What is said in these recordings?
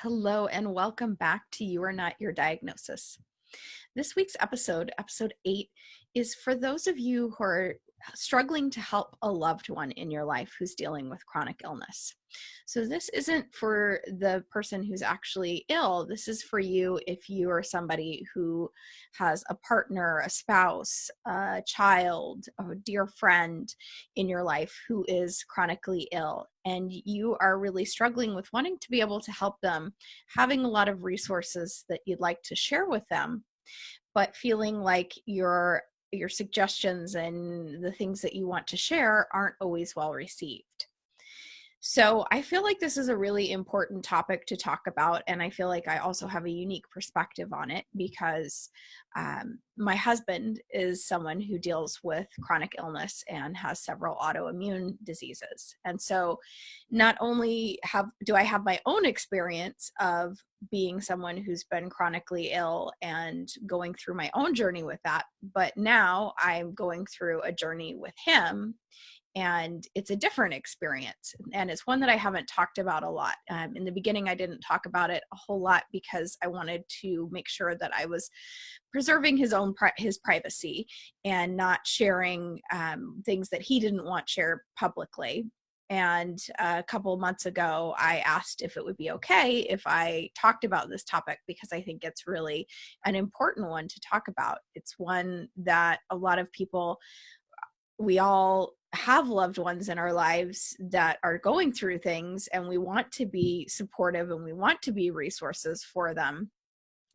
Hello, and welcome back to You Are Not Your Diagnosis. This week's episode, episode 8, is for those of you who are struggling to help a loved one in your life who's dealing with chronic illness. So this isn't for the person who's actually ill. This is for you if you are somebody who has a partner, a spouse, a child, a dear friend in your life who is chronically ill, and you are really struggling with wanting to be able to help them, having a lot of resources that you'd like to share with them, but feeling like your suggestions and the things that you want to share aren't always well received. So I feel like this is a really important topic to talk about, and I feel like I also have a unique perspective on it because my husband is someone who deals with chronic illness and has several autoimmune diseases. And so not only do I have my own experience of being someone who's been chronically ill and going through my own journey with that, but now I'm going through a journey with him. And it's a different experience. And it's one that I haven't talked about a lot. In the beginning, I didn't talk about it a whole lot because I wanted to make sure that I was preserving his privacy and not sharing things that he didn't want shared publicly. And a couple of months ago, I asked if it would be okay if I talked about this topic because I think it's really an important one to talk about. It's one that a lot of people, we all have loved ones in our lives that are going through things, and we want to be supportive and we want to be resources for them.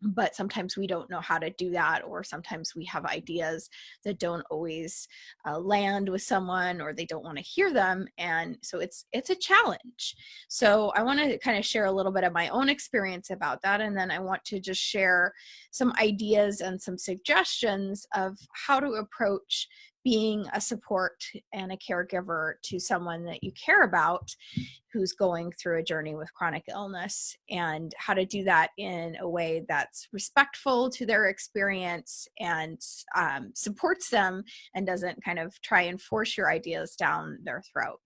But sometimes we don't know how to do that, or sometimes we have ideas that don't always land with someone, or they don't want to hear them. And so it's a challenge. So I want to kind of share a little bit of my own experience about that. And then I want to just share some ideas and some suggestions of how to approach being a support and a caregiver to someone that you care about who's going through a journey with chronic illness, and how to do that in a way that's respectful to their experience and supports them and doesn't kind of try and force your ideas down their throat.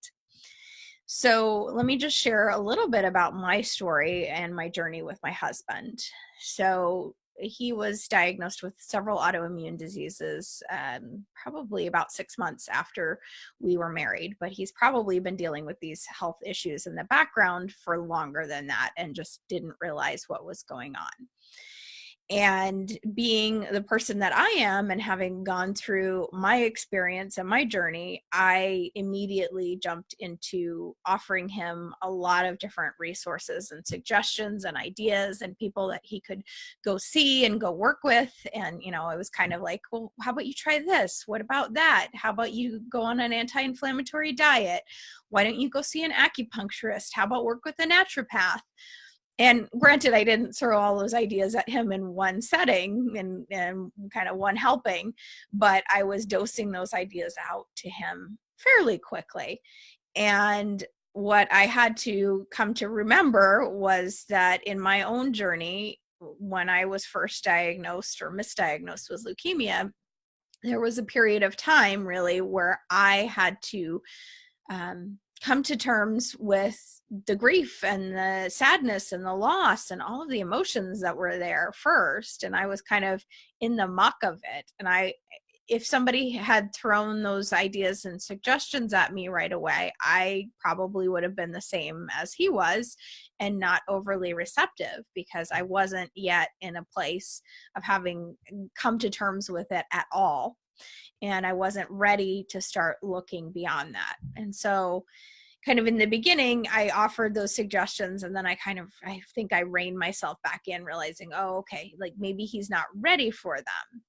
So let me just share a little bit about my story and my journey with my husband. So he was diagnosed with several autoimmune diseases probably about 6 months after we were married, but he's probably been dealing with these health issues in the background for longer than that and just didn't realize what was going on. And being the person that I am and having gone through my experience and my journey, I immediately jumped into offering him a lot of different resources and suggestions and ideas and people that he could go see and go work with. And, I was kind of like, well, how about you try this? What about that? How about you go on an anti-inflammatory diet? Why don't you go see an acupuncturist? How about work with a naturopath? And granted, I didn't throw all those ideas at him in one setting and kind of one helping, but I was dosing those ideas out to him fairly quickly. And what I had to come to remember was that in my own journey, when I was first diagnosed or misdiagnosed with leukemia, there was a period of time really where I had to come to terms with the grief and the sadness and the loss and all of the emotions that were there first. And I was kind of in the muck of it. And if somebody had thrown those ideas and suggestions at me right away, I probably would have been the same as he was and not overly receptive, because I wasn't yet in a place of having come to terms with it at all. And I wasn't ready to start looking beyond that. And so kind of in the beginning, I offered those suggestions, and then I think I reined myself back in, realizing, oh, okay, like maybe he's not ready for them.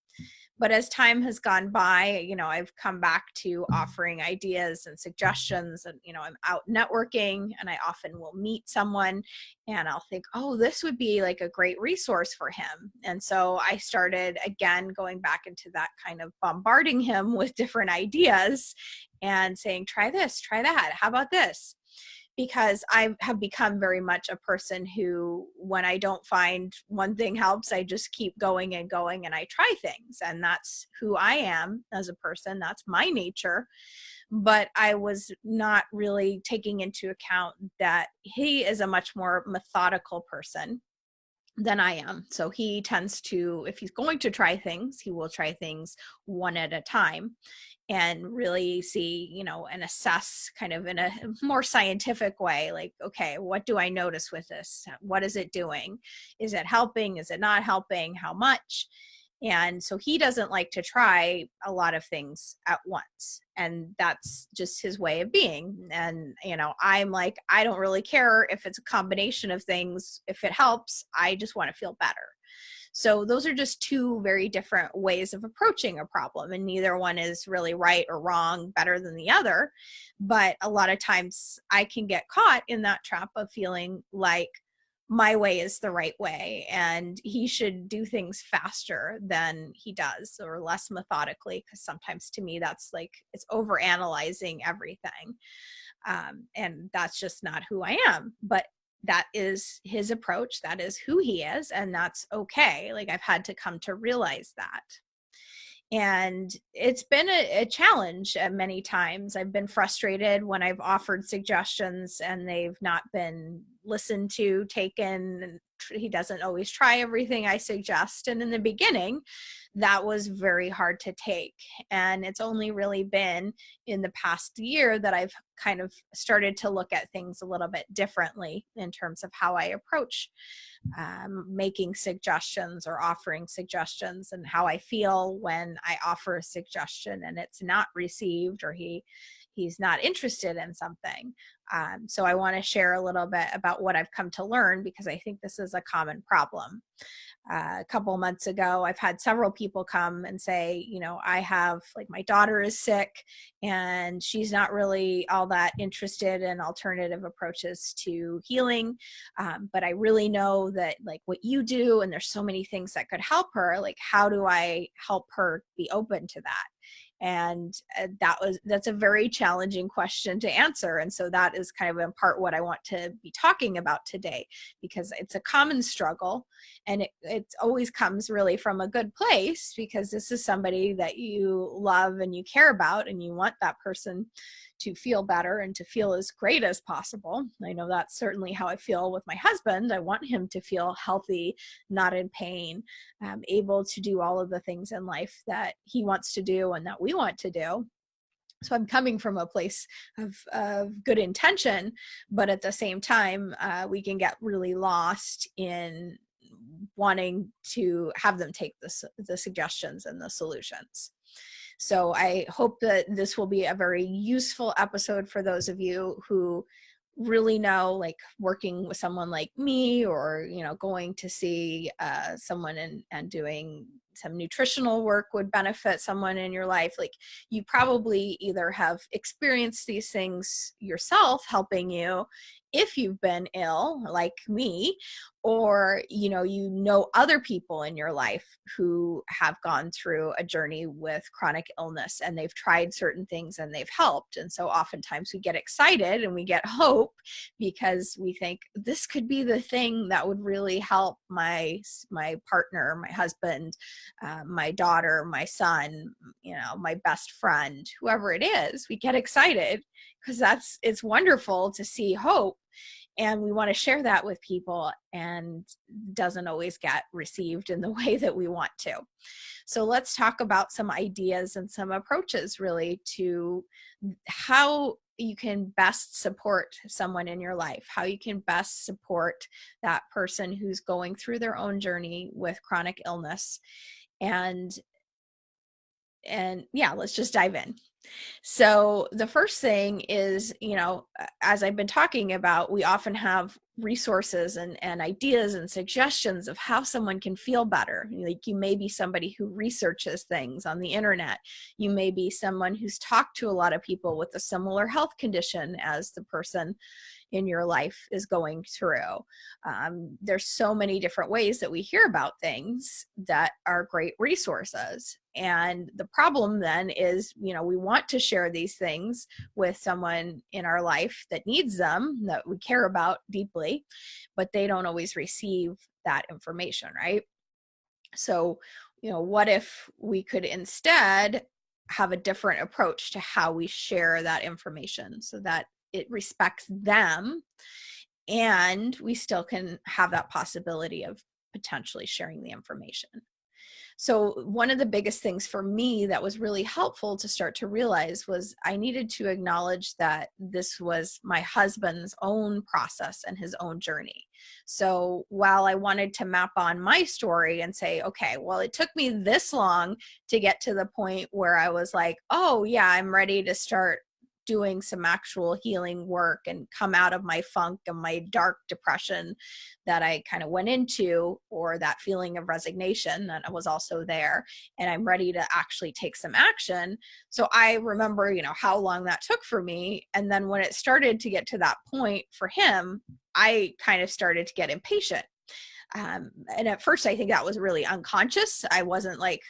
But as time has gone by, I've come back to offering ideas and suggestions, and, I'm out networking, and I often will meet someone and I'll think, oh, this would be like a great resource for him. And so I started again going back into that kind of bombarding him with different ideas and saying, try this, try that. How about this? Because I have become very much a person who, when I don't find one thing helps, I just keep going and going and I try things. And that's who I am as a person. That's my nature. but I was not really taking into account that he is a much more methodical person than I am. So he tends to, if he's going to try things, he will try things one at a time and really see, and assess kind of in a more scientific way, like, okay, what do I notice with this? What is it doing? Is it helping? Is it not helping? How much? And so he doesn't like to try a lot of things at once. And that's just his way of being. And, I'm like, I don't really care if it's a combination of things. If it helps, I just want to feel better. So those are just two very different ways of approaching a problem. And neither one is really right or wrong, better than the other. But a lot of times I can get caught in that trap of feeling like my way is the right way and he should do things faster than he does or less methodically, because sometimes to me that's like it's over analyzing everything, and that's just not who I am. But that is his approach, that is who he is, and that's okay. Like, I've had to come to realize that. And it's been a challenge many times. I've been frustrated when I've offered suggestions and they've not been listened to, taken. He doesn't always try everything I suggest. And in the beginning, that was very hard to take. And it's only really been in the past year that I've kind of started to look at things a little bit differently in terms of how I approach making suggestions or offering suggestions, and how I feel when I offer a suggestion and it's not received or he's not interested in something. So I want to share a little bit about what I've come to learn, because I think this is a common problem. A couple of months ago, I've had several people come and say, I have, like, my daughter is sick and she's not really all that interested in alternative approaches to healing. But I really know that, like, what you do, and there's so many things that could help her. Like, how do I help her be open to that? And that's a very challenging question to answer. And so that is kind of in part what I want to be talking about today, because it's a common struggle, and it always comes really from a good place, because this is somebody that you love and you care about, and you want that person to feel better and to feel as great as possible. I know that's certainly how I feel with my husband. I want him to feel healthy, not in pain, able to do all of the things in life that he wants to do and that we want to do. So I'm coming from a place of good intention, but at the same time, we can get really lost in wanting to have them take the suggestions and the solutions. So I hope that this will be a very useful episode for those of you who really know, like, working with someone like me, or, going to see someone and doing some nutritional work would benefit someone in your life. Like, you probably either have experienced these things yourself helping you if you've been ill like me, or other people in your life who have gone through a journey with chronic illness and they've tried certain things and they've helped. And so oftentimes we get excited and we get hope, because we think this could be the thing that would really help my partner, my husband, my daughter, my son, my best friend, whoever it is. We get excited because it's wonderful to see hope, and we want to share that with people, and doesn't always get received in the way that we want to. So let's talk about some ideas and some approaches really to how you can best support someone in your life, how you can best support that person who's going through their own journey with chronic illness. And yeah, let's just dive in. So the first thing is, as I've been talking about, we often have resources and ideas and suggestions of how someone can feel better. Like, you may be somebody who researches things on the internet. You may be someone who's talked to a lot of people with a similar health condition as the person in your life is going through. There's so many different ways that we hear about things that are great resources. And the problem then is, we want to share these things with someone in our life that needs them, that we care about deeply, but they don't always receive that information, right? So, what if we could instead have a different approach to how we share that information so that it respects them, and we still can have that possibility of potentially sharing the information. So one of the biggest things for me that was really helpful to start to realize was I needed to acknowledge that this was my husband's own process and his own journey. So while I wanted to map on my story and say, okay, well, it took me this long to get to the point where I was like, oh yeah, I'm ready to start doing some actual healing work and come out of my funk and my dark depression that I kind of went into, or that feeling of resignation that was also there, and I'm ready to actually take some action. So I remember, how long that took for me. And then when it started to get to that point for him, I kind of started to get impatient. And at first, I think that was really unconscious. I wasn't like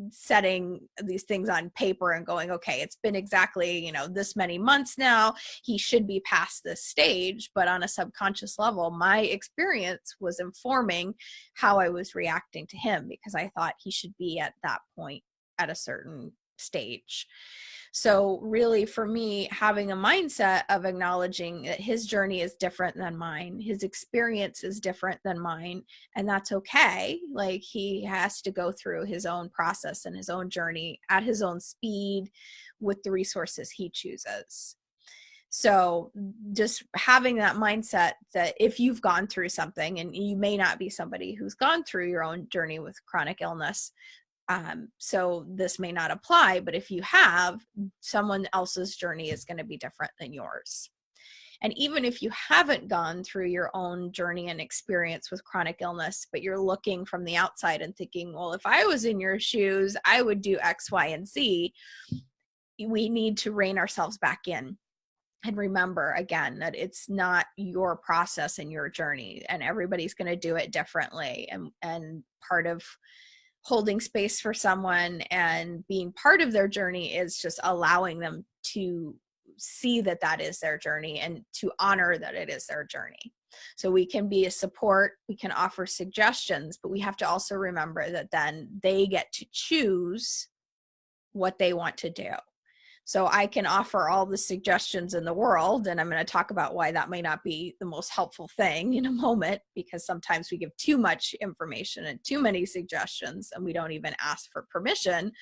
setting these things on paper and going, okay, it's been exactly, this many months now, he should be past this stage. But on a subconscious level, my experience was informing how I was reacting to him, because I thought he should be at that point at a certain stage. So really, for me, having a mindset of acknowledging that his journey is different than mine, his experience is different than mine, and that's okay. Like, he has to go through his own process and his own journey at his own speed with the resources he chooses. So just having that mindset that if you've gone through something, and you may not be somebody who's gone through your own journey with chronic illness, so this may not apply, but if you have, someone else's journey is going to be different than yours. And even if you haven't gone through your own journey and experience with chronic illness, but you're looking from the outside and thinking, well, if I was in your shoes, I would do X, Y, and Z. We need to rein ourselves back in and remember again that it's not your process and your journey, and everybody's going to do it differently. And part of holding space for someone and being part of their journey is just allowing them to see that that is their journey and to honor that it is their journey. So we can be a support, we can offer suggestions, but we have to also remember that then they get to choose what they want to do. So I can offer all the suggestions in the world, and I'm going to talk about why that may not be the most helpful thing in a moment, because sometimes we give too much information and too many suggestions, and we don't even ask for permission.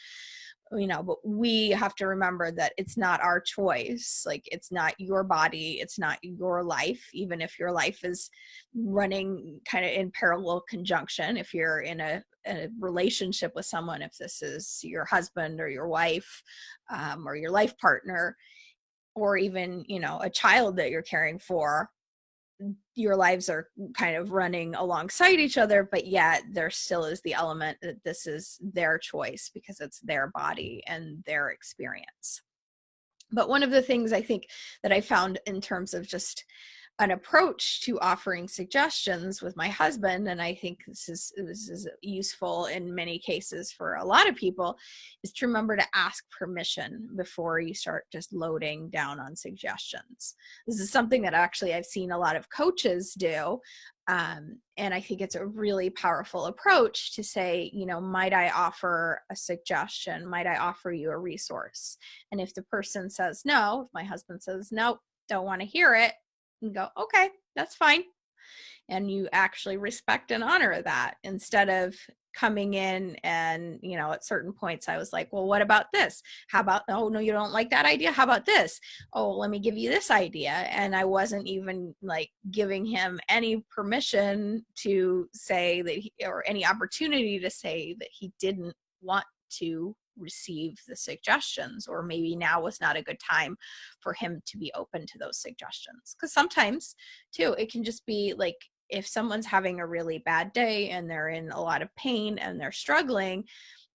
But we have to remember that it's not our choice. Like, it's not your body, it's not your life, even if your life is running kind of in parallel conjunction. If you're in a relationship with someone, if this is your husband or your wife, or your life partner, or even, a child that you're caring for, your lives are kind of running alongside each other, but yet there still is the element that this is their choice because it's their body and their experience. But one of the things I think that I found in terms of just an approach to offering suggestions with my husband, and I think this is useful in many cases for a lot of people, is to remember to ask permission before you start just loading down on suggestions. This is something that actually I've seen a lot of coaches do, and I think it's a really powerful approach to say, might I offer a suggestion? Might I offer you a resource? And if the person says no, if my husband says, nope, don't want to hear it, and go, okay, that's fine. And you actually respect and honor that, instead of coming in and, at certain points I was like, well, what about this? How about, oh, no, you don't like that idea? How about this? Oh, let me give you this idea. And I wasn't even like giving him any permission to say that or any opportunity to say that he didn't want to receive the suggestions, or maybe now was not a good time for him to be open to those suggestions. Because sometimes too, it can just be like, if someone's having a really bad day and they're in a lot of pain and they're struggling,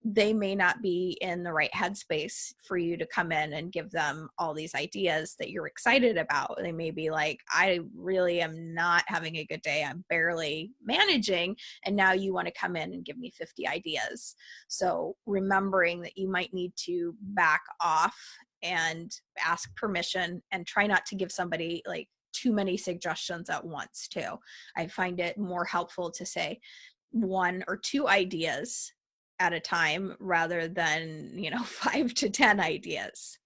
they may not be in the right headspace for you to come in and give them all these ideas that you're excited about. They may be like, I really am not having a good day, I'm barely managing, and now you want to come in and give me 50 ideas. So remembering that you might need to back off and ask permission, and try not to give somebody like too many suggestions at once too. I find it more helpful to say 1 or 2 ideas at a time rather than, 5 to 10 ideas.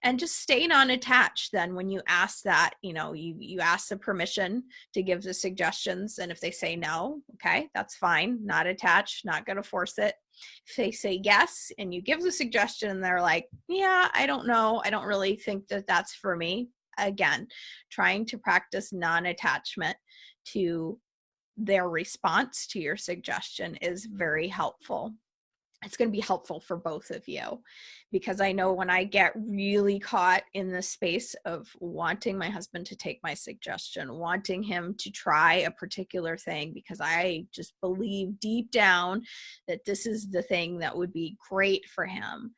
And just stay non-attached then when you ask that, you ask the permission to give the suggestions. And if they say no, okay, that's fine. Not attached, not going to force it. If they say yes and you give the suggestion and they're like, yeah, I don't know, I don't really think that that's for me. Again, trying to practice non-attachment to their response to your suggestion is very helpful. It's going to be helpful for both of you, because I know when I get really caught in the space of wanting my husband to take my suggestion, wanting him to try a particular thing, because I just believe deep down that this is the thing that would be great for him.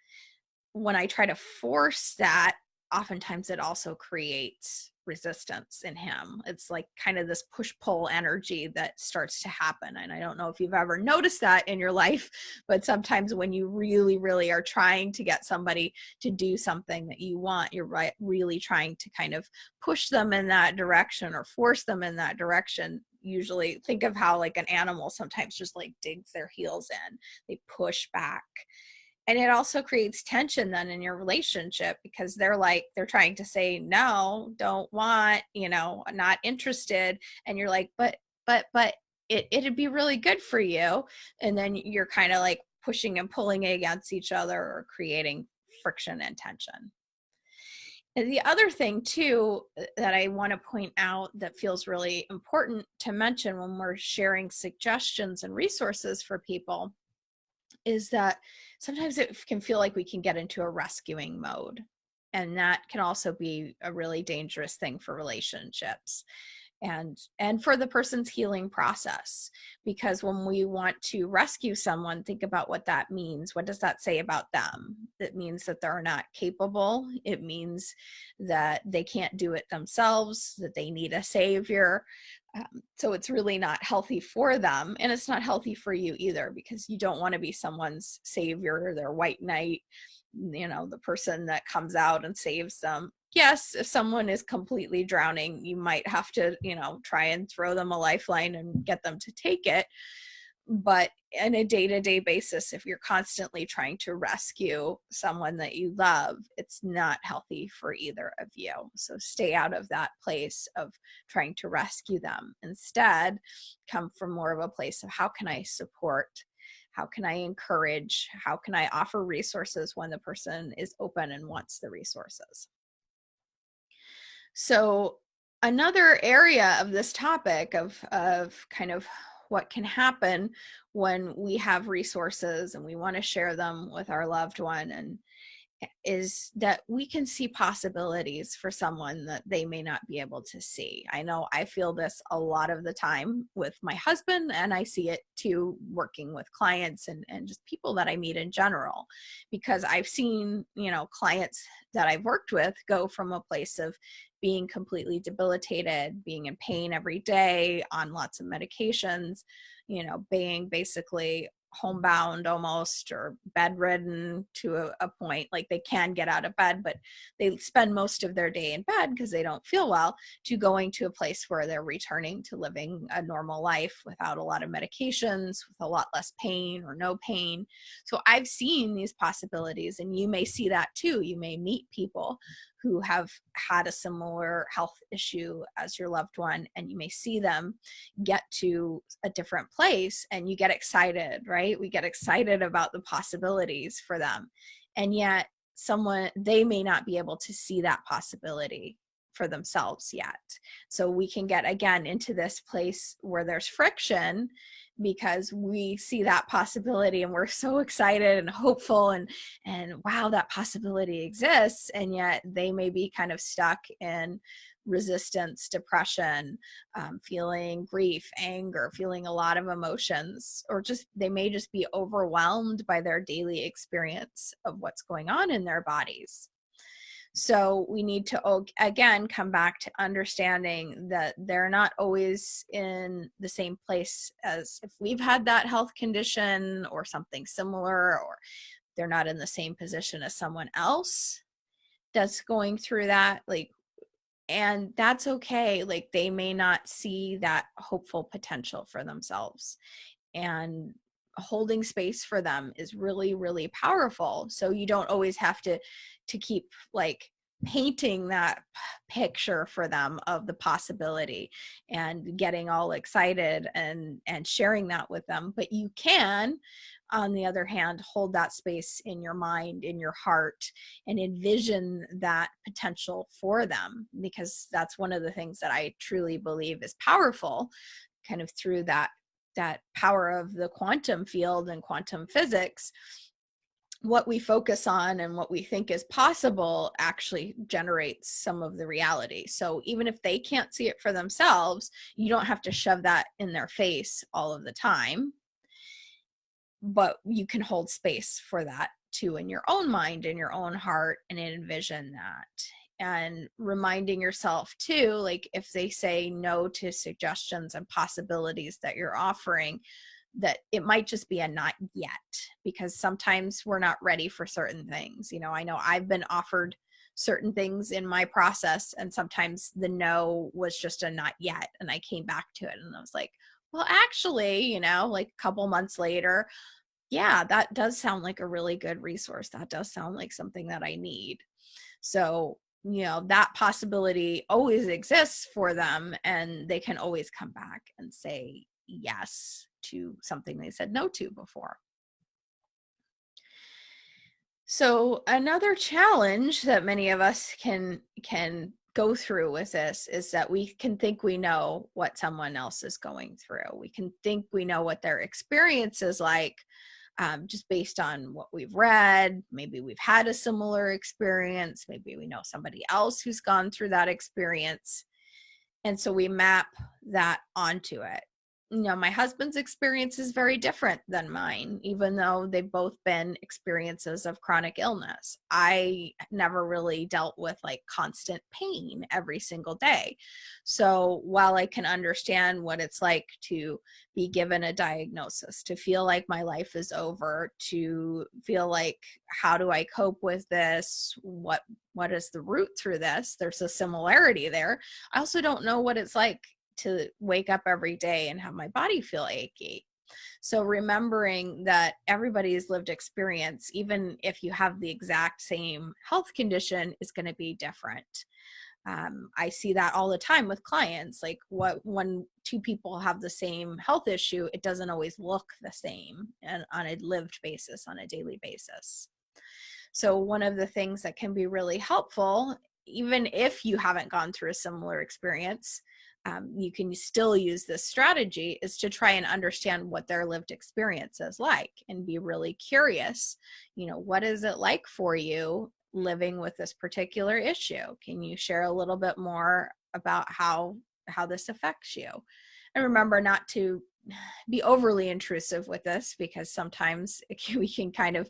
When I try to force that, oftentimes it also creates resistance in him. It's like kind of this push-pull energy that starts to happen. And I don't know if you've ever noticed that in your life, but sometimes when you really, really are trying to get somebody to do something that you want, you're really trying to kind of push them in that direction or force them in that direction. Usually think of how like an animal sometimes just like digs their heels in, they push back. And it also creates tension then in your relationship, because they're trying to say no, don't want, not interested. And you're like, but it'd be really good for you. And then you're kind of like pushing and pulling against each other, or creating friction and tension. And the other thing too that I want to point out that feels really important to mention when we're sharing suggestions and resources for people is that sometimes it can feel like we can get into a rescuing mode. And that can also be a really dangerous thing for relationships and for the person's healing process. Because when we want to rescue someone, think about what that means. What does that say about them? It means that they're not capable. It means that they can't do it themselves, that they need a savior. So it's really not healthy for them. And it's not healthy for you either, because you don't want to be someone's savior, their white knight, the person that comes out and saves them. Yes, if someone is completely drowning, you might have to, try and throw them a lifeline and get them to take it. But on a day-to-day basis, if you're constantly trying to rescue someone that you love, it's not healthy for either of you. So stay out of that place of trying to rescue them. Instead, come from more of a place of how can I support? How can I encourage? How can I offer resources when the person is open and wants the resources? So another area of this topic of kind of what can happen when we have resources and we want to share them with our loved one, and is that we can see possibilities for someone that they may not be able to see. I know I feel this a lot of the time with my husband, and I see it too working with clients and just people that I meet in general, because I've seen, clients that I've worked with go from a place of being completely debilitated, being in pain every day, on lots of medications, being basically homebound almost, or bedridden to a point, like they can get out of bed, but they spend most of their day in bed because they don't feel well, to going to a place where they're returning to living a normal life without a lot of medications, with a lot less pain or no pain. So I've seen these possibilities, and you may see that too. You may meet people who have had a similar health issue as your loved one, and you may see them get to a different place and you get excited, right? We get excited about the possibilities for them. And yet they may not be able to see that possibility for themselves yet. So we can get again into this place where there's friction, because we see that possibility and we're so excited and hopeful and wow, that possibility exists. And yet they may be kind of stuck in resistance, depression, feeling grief, anger, feeling a lot of emotions, or just they may just be overwhelmed by their daily experience of what's going on in their bodies. So we need to, again, come back to understanding that they're not always in the same place as if we've had that health condition or something similar, or they're not in the same position as someone else that's going through that. And that's okay. They may not see that hopeful potential for themselves. And holding space for them is really, really powerful. So you don't always have to keep like painting that picture for them of the possibility and getting all excited and sharing that with them. But you can, on the other hand, hold that space in your mind, in your heart, and envision that potential for them, because that's one of the things that I truly believe is powerful, kind of through that power of the quantum field and quantum physics. What we focus on and what we think is possible actually generates some of the reality. So even if they can't see it for themselves, you don't have to shove that in their face all of the time, but you can hold space for that too in your own mind, in your own heart, and envision that. And reminding yourself too, like if they say no to suggestions and possibilities that you're offering, that it might just be a not yet, because sometimes we're not ready for certain things. I know I've been offered certain things in my process, and sometimes the no was just a not yet, and I came back to it and I was like, well, actually, like a couple months later, yeah, that does sound like a really good resource. That does sound like something that I need. So, that possibility always exists for them, and they can always come back and say yes to something they said no to before. So another challenge that many of us can go through with this is that we can think we know what someone else is going through. We can think we know what their experience is like, just based on what we've read. Maybe we've had a similar experience. Maybe we know somebody else who's gone through that experience. And so we map that onto it. My husband's experience is very different than mine, even though they've both been experiences of chronic illness. I never really dealt with like constant pain every single day. So while I can understand what it's like to be given a diagnosis, to feel like my life is over, to feel like, how do I cope with this? What is the route through this? There's a similarity there. I also don't know what it's like to wake up every day and have my body feel achy. So remembering that everybody's lived experience, even if you have the exact same health condition, is going to be different. I see that all the time with clients. Like when two people have the same health issue, it doesn't always look the same and on a lived basis, on a daily basis. So one of the things that can be really helpful, even if you haven't gone through a similar experience, you can still use this strategy, is to try and understand what their lived experience is like and be really curious. What is it like for you living with this particular issue? Can you share a little bit more about how this affects you? And remember not to be overly intrusive with this, because sometimes we can kind of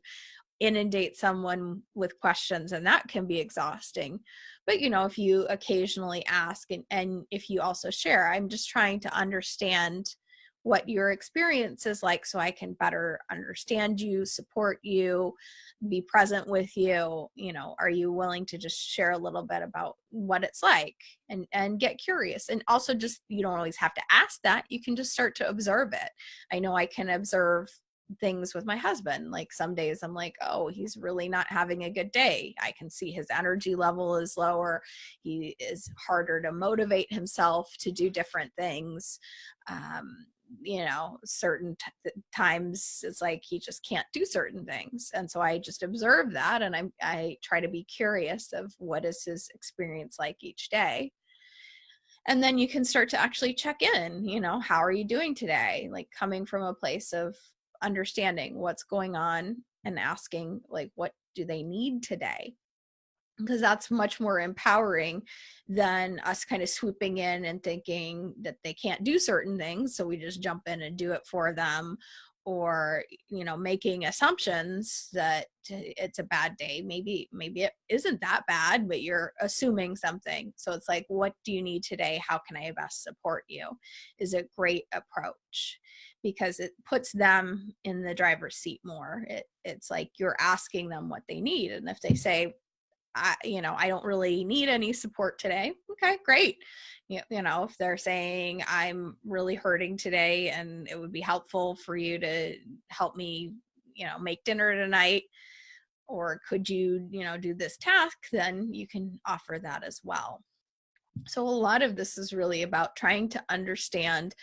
inundate someone with questions, and that can be exhausting. But if you occasionally ask, and if you also share, I'm just trying to understand what your experience is like, so I can better understand you, support you, be present with you. Are you willing to just share a little bit about what it's like, and get curious? And also, just, you don't always have to ask that. You can just start to observe it. I know I can observe things with my husband. Like some days I'm like, oh, he's really not having a good day. I can see his energy level is lower. He is harder to motivate himself to do different things. Certain times it's like he just can't do certain things. And so I just observe that, and I try to be curious of what is his experience like each day. And then you can start to actually check in, how are you doing today? Like coming from a place of understanding what's going on and asking, like, what do they need today? Because that's much more empowering than us kind of swooping in and thinking that they can't do certain things, so we just jump in and do it for them, or making assumptions that it's a bad day. Maybe it isn't that bad, but you're assuming something. So it's like, what do you need today? How can I best support you? Is a great approach, because it puts them in the driver's seat more. It's like you're asking them what they need, and if they say, I don't really need any support today. Okay, great. If they're saying I'm really hurting today and it would be helpful for you to help me, make dinner tonight, or could you, do this task, then you can offer that as well. So a lot of this is really about trying to understand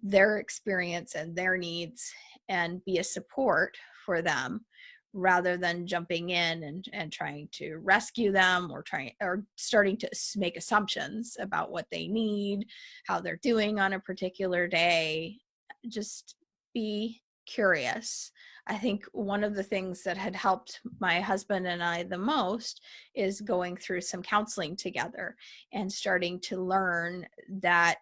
their experience and their needs and be a support for them rather than jumping in and trying to rescue them or starting to make assumptions about what they need, how they're doing on a particular day. Just be curious. I think one of the things that had helped my husband and I the most is going through some counseling together and starting to learn that,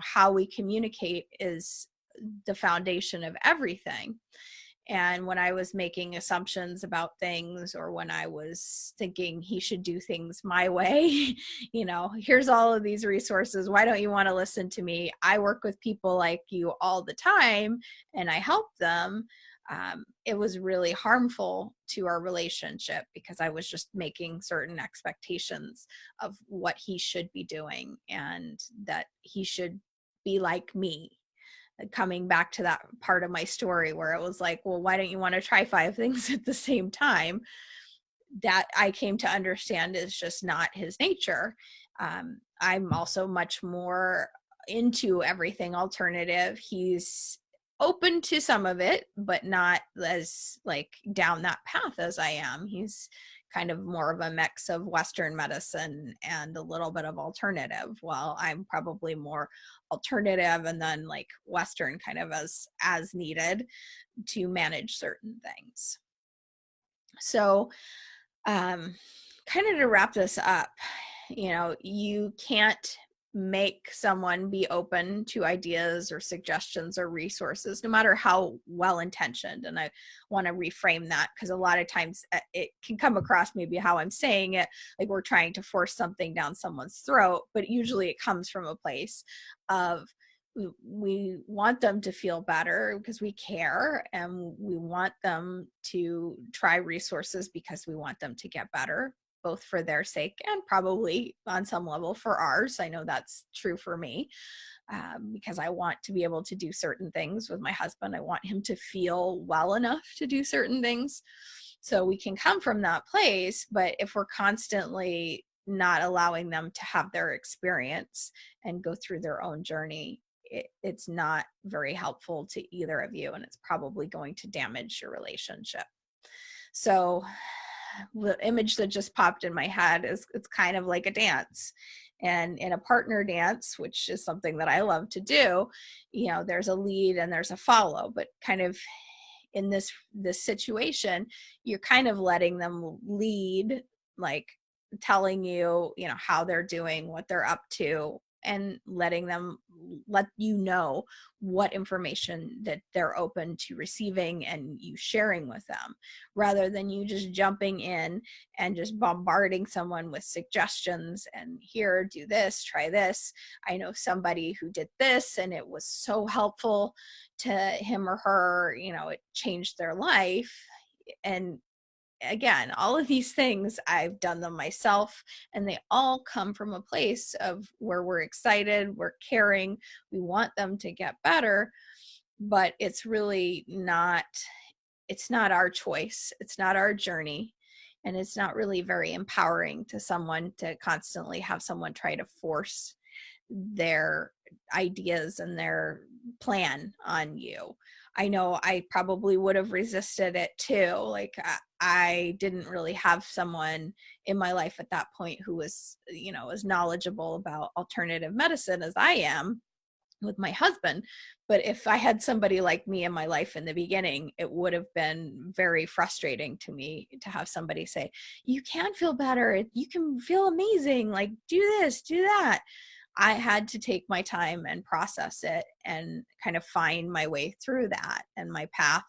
how we communicate is the foundation of everything. And when I was making assumptions about things, or when I was thinking he should do things my way, here's all of these resources. Why don't you want to listen to me? I work with people like you all the time and I help them. It was really harmful to our relationship because I was just making certain expectations of what he should be doing and that he should be like me. Coming back to that part of my story where it was like, well, why don't you want to try 5 things at the same time? That I came to understand is just not his nature. I'm also much more into everything alternative. He's open to some of it, but not as down that path as I am. He's kind of more of a mix of Western medicine and a little bit of alternative, while I'm probably more alternative and then Western kind of as needed to manage certain things. So kind of to wrap this up, you can't make someone be open to ideas or suggestions or resources, no matter how well-intentioned. And I want to reframe that, because a lot of times it can come across maybe how I'm saying it, like we're trying to force something down someone's throat, but usually it comes from a place of we want them to feel better because we care, and we want them to try resources because we want them to get better, both for their sake and probably on some level for ours. I know that's true for me, because I want to be able to do certain things with my husband. I want him to feel well enough to do certain things. So we can come from that place, but if we're constantly not allowing them to have their experience and go through their own journey, it's not very helpful to either of you, and it's probably going to damage your relationship. So the image that just popped in my head is it's kind of like a dance. And in a partner dance, which is something that I love to do, there's a lead and there's a follow, but kind of in this situation, you're kind of letting them lead, like telling you, how they're doing, what they're up to, and letting them let you know what information that they're open to receiving and you sharing with them, rather than you just jumping in and just bombarding someone with suggestions and here, do this, try this. I know somebody who did this and it was so helpful to him or her, it changed their life. And again, all of these things, I've done them myself, and they all come from a place of where we're excited, we're caring, we want them to get better, but it's really not, it's not our choice, it's not our journey, and it's not really very empowering to someone to constantly have someone try to force their ideas and their plan on you. I know I probably would have resisted it too. Like I didn't really have someone in my life at that point who was, as knowledgeable about alternative medicine as I am with my husband. But if I had somebody like me in my life in the beginning, it would have been very frustrating to me to have somebody say, you can feel better, you can feel amazing, like do this, do that. I had to take my time and process it and kind of find my way through that. And my path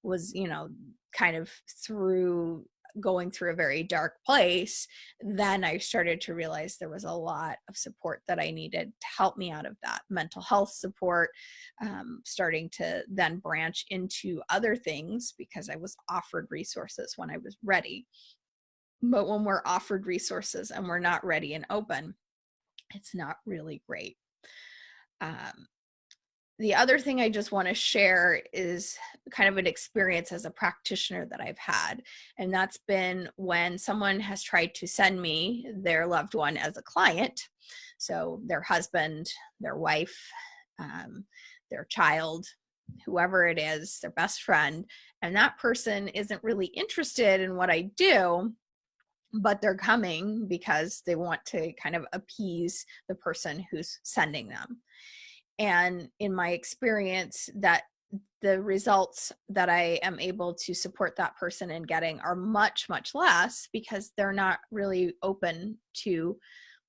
was, kind of through going through a very dark place. Then I started to realize there was a lot of support that I needed to help me out of that. Mental health support, starting to then branch into other things because I was offered resources when I was ready. But when we're offered resources and we're not ready and open, it's not really great. The other thing I just want to share is kind of an experience as a practitioner that I've had. And that's been when someone has tried to send me their loved one as a client. So their husband, their wife, their child, whoever it is, their best friend. And that person isn't really interested in what I do, but they're coming because they want to kind of appease the person who's sending them. And in my experience, that the results that I am able to support that person in getting are much, much less because they're not really open to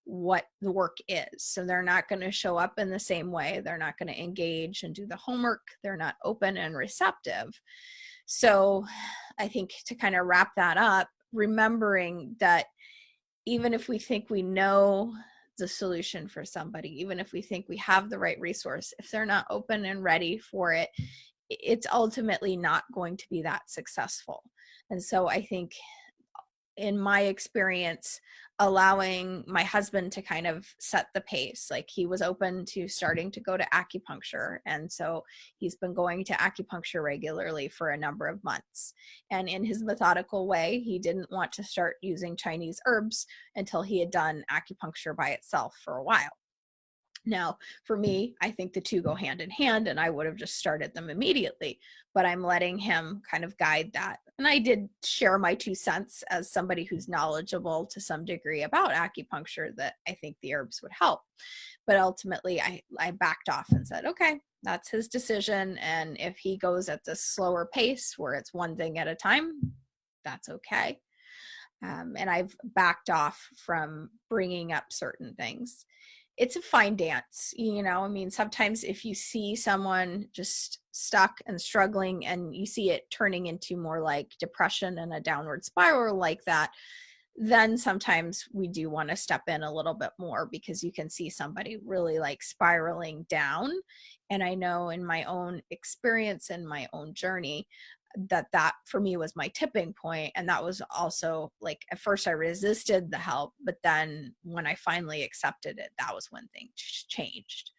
what the work is. So they're not going to show up in the same way. They're not going to engage and do the homework. They're not open and receptive. So I think to kind of wrap that up, remembering that even if we think we know the solution for somebody, even if we think we have the right resource, if they're not open and ready for it, it's ultimately not going to be that successful. And so I think in my experience, allowing my husband to kind of set the pace, like he was open to starting to go to acupuncture. And so he's been going to acupuncture regularly for a number of months. And in his methodical way, he didn't want to start using Chinese herbs until he had done acupuncture by itself for a while. Now, for me, I think the two go hand in hand, and I would have just started them immediately, but I'm letting him kind of guide that. And I did share my 2 cents as somebody who's knowledgeable to some degree about acupuncture that I think the herbs would help. But ultimately, I backed off and said, okay, that's his decision. And if he goes at this slower pace where it's one thing at a time, that's okay. And I've backed off from bringing up certain things. It's a fine dance, you know. I mean, sometimes if you see someone just stuck and struggling and you see it turning into more like depression and a downward spiral like that, then sometimes we do want to step in a little bit more because you can see somebody really like spiraling down. And I know in my own experience and my own journey, that for me was my tipping point. And that was also like, at first I resisted the help, but then when I finally accepted it, that was when things changed.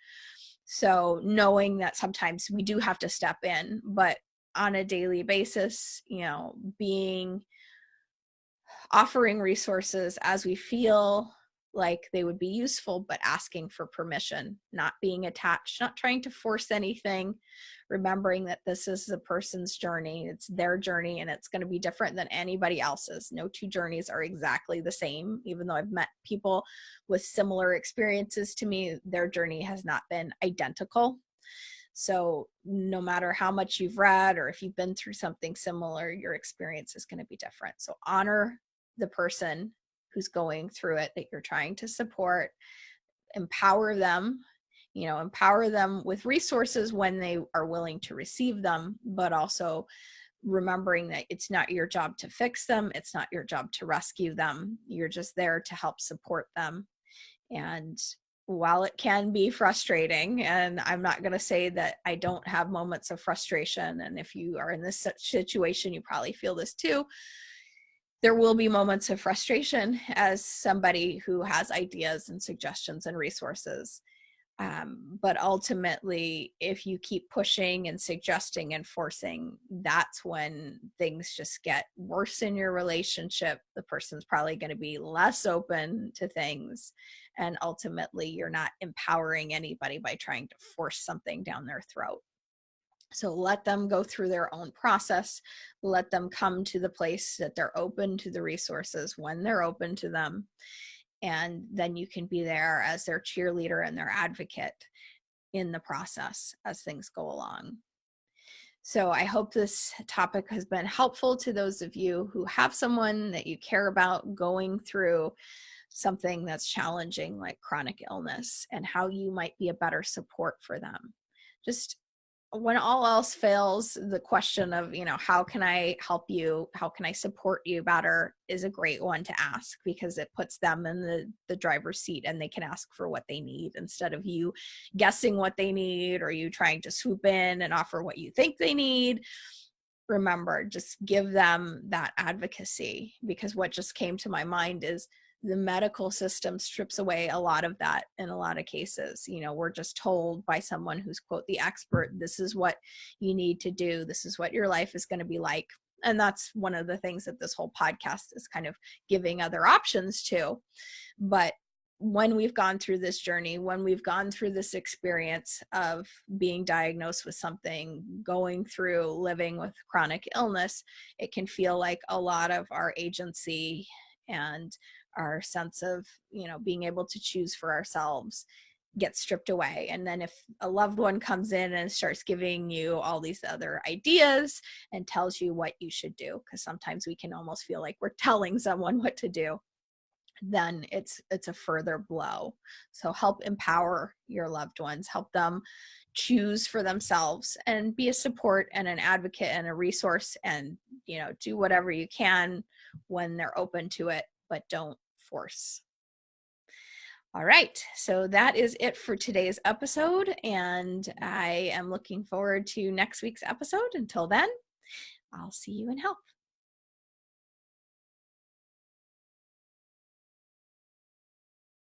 So knowing that sometimes we do have to step in, but on a daily basis, you know, offering resources as we feel like they would be useful, but asking for permission, not being attached, not trying to force anything, remembering that this is the person's journey, it's their journey, and it's going to be different than anybody else's. No two journeys are exactly the same. Even though I've met people with similar experiences to me, their journey has not been identical. So no matter how much you've read or if you've been through something similar, your experience is going to be different. So honor the person who's going through it that you're trying to support, empower them, you know, empower them with resources when they are willing to receive them, but also remembering that it's not your job to fix them. It's not your job to rescue them. You're just there to help support them. And while it can be frustrating, and I'm not going to say that I don't have moments of frustration, and if you are in this situation, you probably feel this too, there will be moments of frustration as somebody who has ideas and suggestions and resources. But ultimately, if you keep pushing and suggesting and forcing, that's when things just get worse in your relationship. The person's probably going to be less open to things. And ultimately, you're not empowering anybody by trying to force something down their throat. So let them go through their own process. Let them come to the place that they're open to the resources when they're open to them. And then you can be there as their cheerleader and their advocate in the process as things go along. So I hope this topic has been helpful to those of you who have someone that you care about going through something that's challenging like chronic illness, and how you might be a better support for them. Just when all else fails, the question of, you know, how can I help you? How can I support you better is a great one to ask, because it puts them in the driver's seat and they can ask for what they need instead of you guessing what they need or you trying to swoop in and offer what you think they need. remember, just give them that advocacy, because what just came to my mind is the medical system strips away a lot of that in a lot of cases. You know, we're just told by someone who's, quote, the expert, this is what you need to do, this is what your life is going to be like. And that's one of the things that this whole podcast is kind of giving other options to. But when we've gone through this journey, when we've gone through this experience of being diagnosed with something, going through living with chronic illness, it can feel like a lot of our agency and our sense of, you know, being able to choose for ourselves gets stripped away. And then if a loved one comes in and starts giving you all these other ideas and tells you what you should do, because sometimes we can almost feel like we're telling someone what to do, then it's a further blow. So help empower your loved ones, help them choose for themselves, and be a support and an advocate and a resource, and, you know, do whatever you can when they're open to it, but don't force. All right, so that is it for today's episode, and I am looking forward to next week's episode. Until then, I'll see you in health.